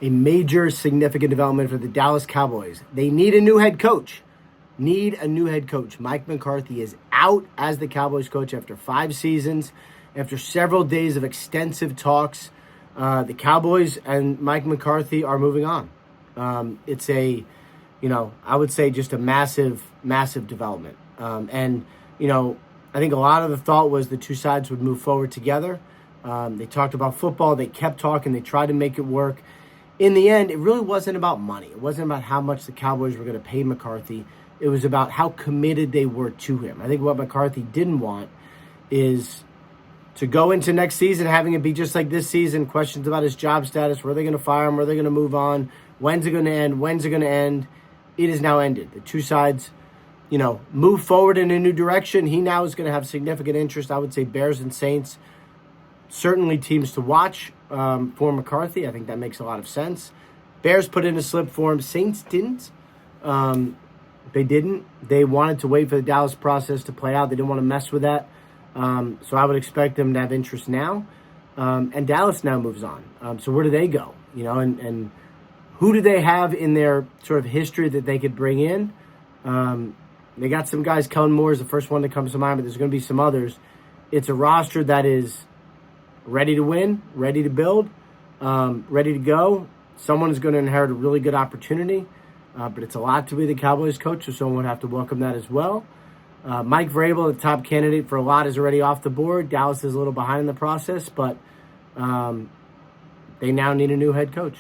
a major significant development for the Dallas Cowboys. They need a new head coach. Mike McCarthy is out as the Cowboys coach after 5 seasons, after several days of extensive talks. The Cowboys and Mike McCarthy are moving on. It's I would say just a massive, massive development. I think a lot of the thought was the two sides would move forward together. They talked about football. They kept talking. They tried to make it work. In the end, it really wasn't about money. It wasn't about how much the Cowboys were going to pay McCarthy. It was about how committed they were to him. I think what McCarthy didn't want is to go into next season having it be just like this season, questions about his job status, where are they going to fire him, where are they going to move on, when's it going to end. It is now ended. The two sides, move forward in a new direction. He now is going to have significant interest. I would say Bears and Saints, certainly teams to watch for McCarthy. I think that makes a lot of sense. Bears put in a slip for him. Saints didn't. They didn't. They wanted to wait for the Dallas process to play out. They didn't want to mess with that. So I would expect them to have interest now. And Dallas now moves on. So where do they go? And who do they have in their sort of history that they could bring in? They got some guys. Kellen Moore is the first one that comes to mind, but there's going to be some others. It's a roster that is ready to win, ready to build, ready to go. Someone is going to inherit a really good opportunity. But it's a lot to be the Cowboys coach, so someone would have to welcome that as well. Mike Vrabel, the top candidate for a lot, is already off the board. Dallas is a little behind in the process, but they now need a new head coach.